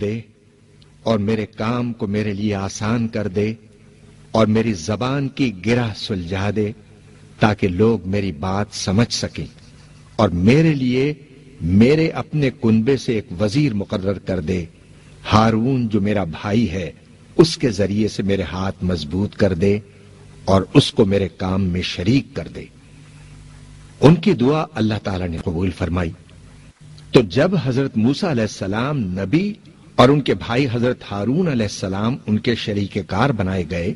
دے اور میرے کام کو میرے لیے آسان کر دے اور میری زبان کی گرہ سلجھا دے تاکہ لوگ میری بات سمجھ سکیں، اور میرے لیے میرے اپنے کنبے سے ایک وزیر مقرر کر دے، ہارون جو میرا بھائی ہے اس کے ذریعے سے میرے ہاتھ مضبوط کر دے اور اس کو میرے کام میں شریک کر دے۔ ان کی دعا اللہ تعالی نے قبول فرمائی۔ تو جب حضرت موسیٰ علیہ السلام نبی اور ان کے بھائی حضرت ہارون علیہ السلام ان کے شریک کار بنائے گئے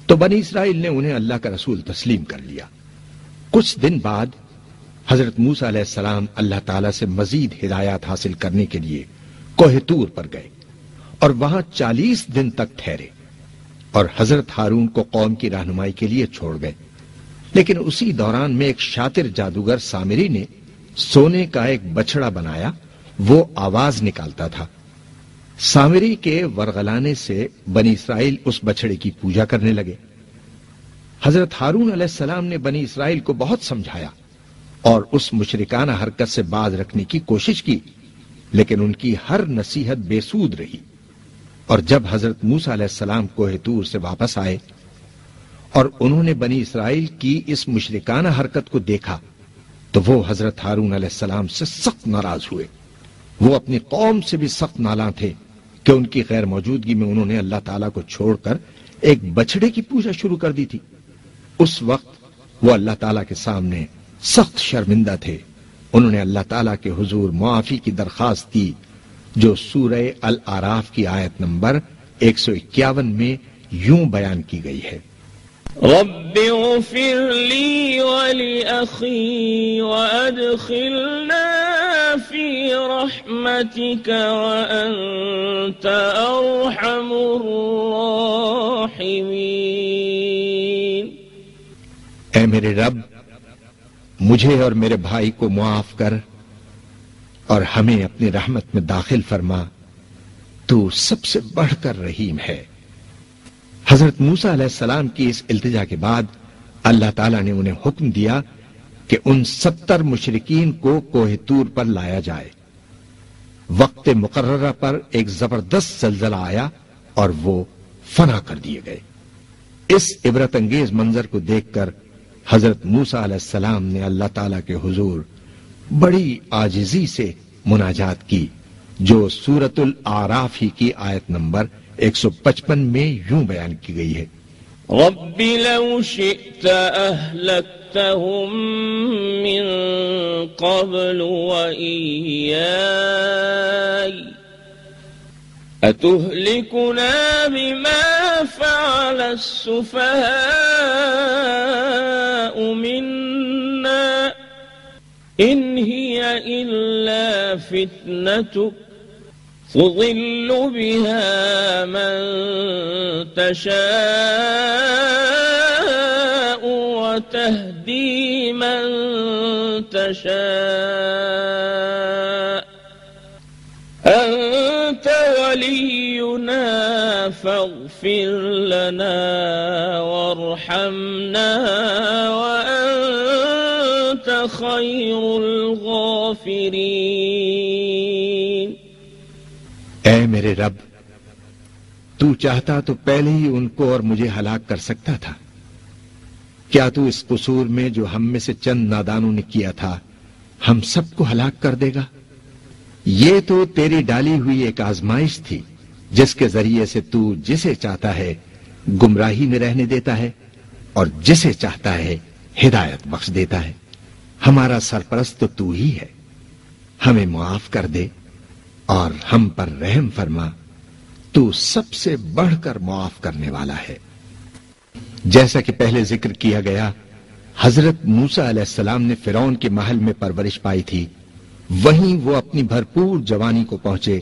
تو بنی اسرائیل نے انہیں اللہ کا رسول تسلیم کر لیا۔ کچھ دن بعد حضرت موسیٰ علیہ السلام اللہ تعالیٰ سے مزید ہدایات حاصل کرنے کے لیے کوہ طور پر گئے اور وہاں 40 دن تک ٹھہرے اور حضرت ہارون کو قوم کی رہنمائی کے لیے چھوڑ گئے۔ لیکن اسی دوران میں ایک شاطر جادوگر سامری نے سونے کا ایک بچڑا بنایا، وہ آواز نکالتا تھا۔ سامری کے ورغلانے سے بنی اسرائیل اس بچڑے کی پوجا کرنے لگے۔ حضرت ہارون علیہ السلام نے بنی اسرائیل کو بہت سمجھایا اور اس مشرکانہ حرکت سے باز رکھنے کی کوشش کی، لیکن ان کی ہر نصیحت بے سود رہی۔ اور جب حضرت موسیٰ علیہ السلام کوہ طور سے واپس آئے اور انہوں نے بنی اسرائیل کی اس مشرکانہ حرکت کو دیکھا تو وہ حضرت ہارون علیہ السلام سے سخت ناراض ہوئے۔ وہ اپنی قوم سے بھی سخت نالاں تھے کہ ان کی غیر موجودگی میں انہوں نے اللہ تعالیٰ کو چھوڑ کر ایک بچڑے کی پوجا شروع کر دی تھی۔ اس وقت وہ اللہ تعالیٰ کے سامنے سخت شرمندہ تھے۔ انہوں نے اللہ تعالیٰ کے حضور معافی کی درخواست کی، جو سورہ الاعراف کی آیت نمبر 151 میں یوں بیان کی گئی ہے: رب اغفر لي ولأخي وأدخلنا في رحمتك وأنت أرحم الراحمين۔ اے میرے رب، مجھے اور میرے بھائی کو معاف کر اور ہمیں اپنی رحمت میں داخل فرما، تو سب سے بڑھ کر رحیم ہے۔ حضرت موسیٰ علیہ السلام کی اس التجا کے بعد اللہ تعالیٰ نے انہیں حکم دیا کہ ان 70 مشرکین کو کوہ طور پر لایا جائے۔ وقت مقررہ پر ایک زبردست زلزلہ آیا اور وہ فنا کر دیے گئے۔ اس عبرت انگیز منظر کو دیکھ کر حضرت موسیٰ علیہ السلام نے اللہ تعالیٰ کے حضور بڑی عاجزی سے مناجات کی، جو سورۃ الاعراف ہی کی آیت نمبر 155 میں یوں بیان کی گئی ہے: رب لو شئت أهلكتهم من قبل وإياي أتهلكنا بما فعل السفهاء منا إن هي إلا فتنتك تضل بها من تشاء وتهدي من تشاء أنت ولينا فاغفر لنا وارحمنا وأنت خير الغافرين۔ اے میرے رب، تو چاہتا تو پہلے ہی ان کو اور مجھے ہلاک کر سکتا تھا۔ کیا تو اس قصور میں جو ہم میں سے چند نادانوں نے کیا تھا ہم سب کو ہلاک کر دے گا؟ یہ تو تیری ڈالی ہوئی ایک آزمائش تھی جس کے ذریعے سے تو جسے چاہتا ہے گمراہی میں رہنے دیتا ہے اور جسے چاہتا ہے ہدایت بخش دیتا ہے۔ ہمارا سرپرست تو تو ہی ہے، ہمیں معاف کر دے اور ہم پر رحم فرما، تو سب سے بڑھ کر معاف کرنے والا ہے۔ جیسا کہ پہلے ذکر کیا گیا، حضرت موسیٰ علیہ السلام نے فرعون کے محل میں پرورش پائی تھی، وہیں وہ اپنی بھرپور جوانی کو پہنچے۔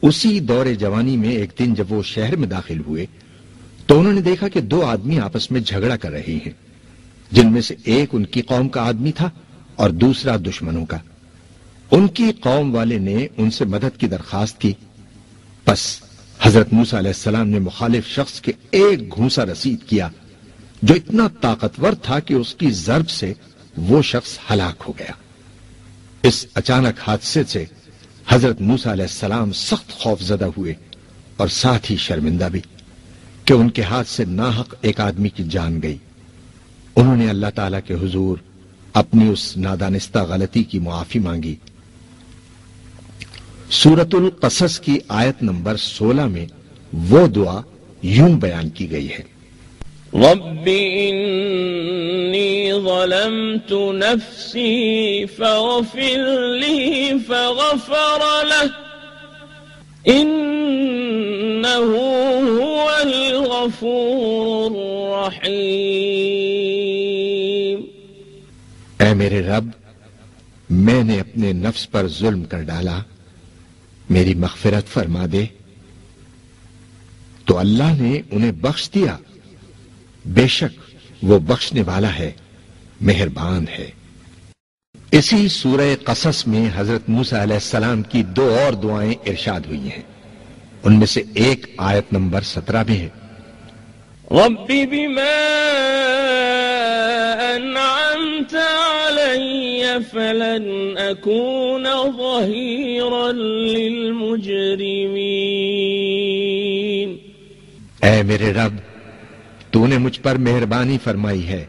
اسی دور جوانی میں ایک دن جب وہ شہر میں داخل ہوئے تو انہوں نے دیکھا کہ 2 آدمی آپس میں جھگڑا کر رہے ہیں، جن میں سے ایک ان کی قوم کا آدمی تھا اور دوسرا دشمنوں کا۔ ان کی قوم والے نے ان سے مدد کی درخواست کی، پس حضرت موسیٰ علیہ السلام نے مخالف شخص کے ایک گھونسا رسید کیا جو اتنا طاقتور تھا کہ اس کی ضرب سے وہ شخص ہلاک ہو گیا۔ اس اچانک حادثے سے حضرت موسیٰ علیہ السلام سخت خوف زدہ ہوئے اور ساتھ ہی شرمندہ بھی کہ ان کے ہاتھ سے ناحق ایک آدمی کی جان گئی۔ انہوں نے اللہ تعالیٰ کے حضور اپنی اس نادانستہ غلطی کی معافی مانگی۔ سورۃ القصص کی آیت نمبر 16 میں وہ دعا یوں بیان کی گئی ہے: رب انی ظلمت نفسی فاغفر لی فغفر له انہ هو الغفور الرحیم۔ اے میرے رب، میں نے اپنے نفس پر ظلم کر ڈالا، میری مغفرت فرما دے۔ تو اللہ نے انہیں بخش دیا، بے شک وہ بخشنے والا ہے، مہربان ہے۔ اسی سورہ قصص میں حضرت موسیٰ علیہ السلام کی 2 اور دعائیں ارشاد ہوئی ہیں، ان میں سے ایک آیت نمبر 17 میں ہے: رب بما انعمت علی فلن اکون ظہیرا للمجرمین۔ اے میرے رب، تو نے مجھ پر مہربانی فرمائی ہے،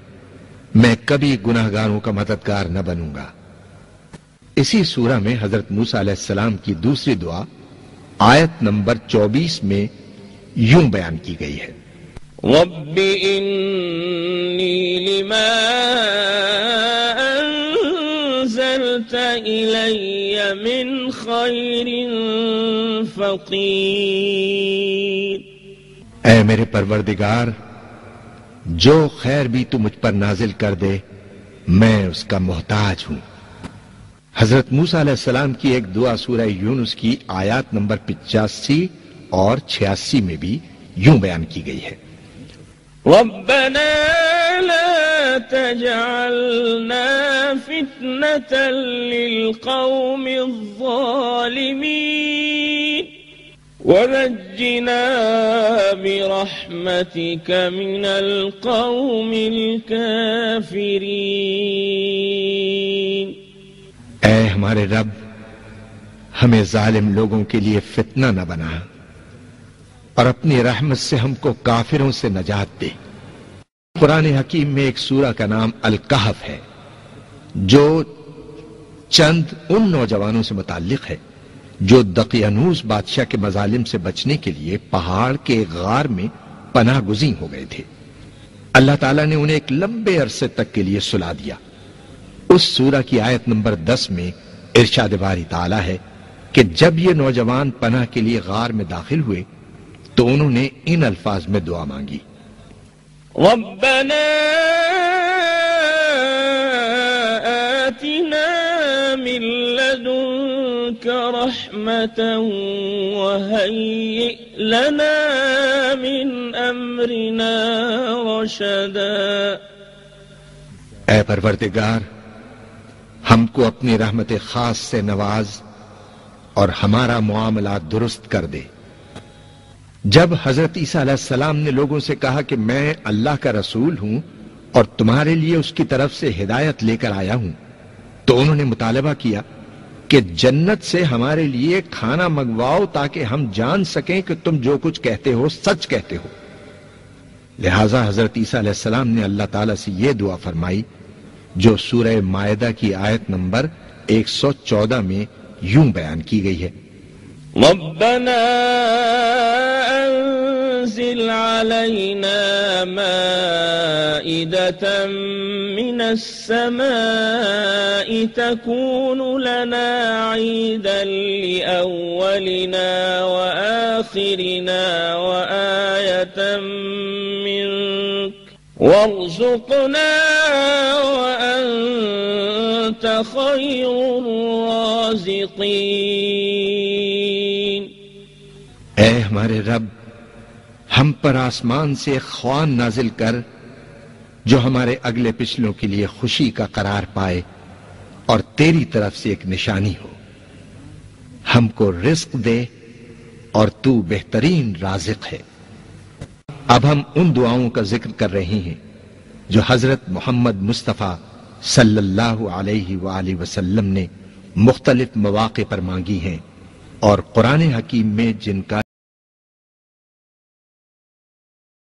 میں کبھی گناہگاروں کا مددگار نہ بنوں گا۔ اسی سورہ میں حضرت موسیٰ علیہ السلام کی دوسری دعا آیت نمبر 24 میں یوں بیان کی گئی ہے: رب انی لما انزلت الی من خیر فقیر۔ اے میرے پروردگار، جو خیر بھی تو مجھ پر نازل کر دے، میں اس کا محتاج ہوں۔ حضرت موسیٰ علیہ السلام کی ایک دعا سورہ یونس کی آیات نمبر 85 اور 86 میں بھی یوں بیان کی گئی ہے: ربنا لا تجعلنا فتنة للقوم الظالمين ونجنا برحمتك من القوم الكافرين۔ اے ہمارے رب، ہمیں ظالم لوگوں کے لیے فتنہ نہ بنا، اور اپنی رحمت سے ہم کو کافروں سے نجات دے۔ قرآن حکیم میں ایک سورہ کا نام الکہف ہے، جو چند ان نوجوانوں سے متعلق ہے جو دقیانوس بادشاہ کے مظالم سے بچنے کے لیے پہاڑ کے غار میں پناہ گزین ہو گئے تھے۔ اللہ تعالیٰ نے انہیں ایک لمبے عرصے تک کے لیے سلا دیا۔ اس سورہ کی آیت نمبر 10 میں ارشاد باری تعالیٰ ہے کہ جب یہ نوجوان پناہ کے لیے غار میں داخل ہوئے تو انہوں نے ان الفاظ میں دعا مانگی: ربنا آتنا من لدنك رحمة وهيئ لنا من أمرنا رشدا۔ اے پروردگار، ہم کو اپنی رحمت خاص سے نواز اور ہمارا معاملہ درست کر دے۔ جب حضرت عیسیٰ علیہ السلام نے لوگوں سے کہا کہ میں اللہ کا رسول ہوں اور تمہارے لیے اس کی طرف سے ہدایت لے کر آیا ہوں، تو انہوں نے مطالبہ کیا کہ جنت سے ہمارے لیے کھانا منگواؤ تاکہ ہم جان سکیں کہ تم جو کچھ کہتے ہو سچ کہتے ہو۔ لہٰذا حضرت عیسیٰ علیہ السلام نے اللہ تعالیٰ سے یہ دعا فرمائی جو سورہ مائدہ کی آیت نمبر 114 میں یوں بیان کی گئی ہے: ربنا انزل علينا مائدة من السماء تكون لنا عيدا لأولنا وآخرنا وآية منك وارزقنا وأنت خير الرازقين۔ اے ہمارے رب، ہم پر آسمان سے خوان نازل کر جو ہمارے اگلے پچھلوں کے لیے خوشی کا قرار پائے اور تیری طرف سے ایک نشانی ہو۔ ہم کو رزق دے اور تو بہترین رازق ہے۔ اب ہم ان دعاؤں کا ذکر کر رہے ہیں جو حضرت محمد مصطفیٰ صلی اللہ علیہ وآلہ وسلم نے مختلف مواقع پر مانگی ہیں اور قرآن حکیم میں جن کا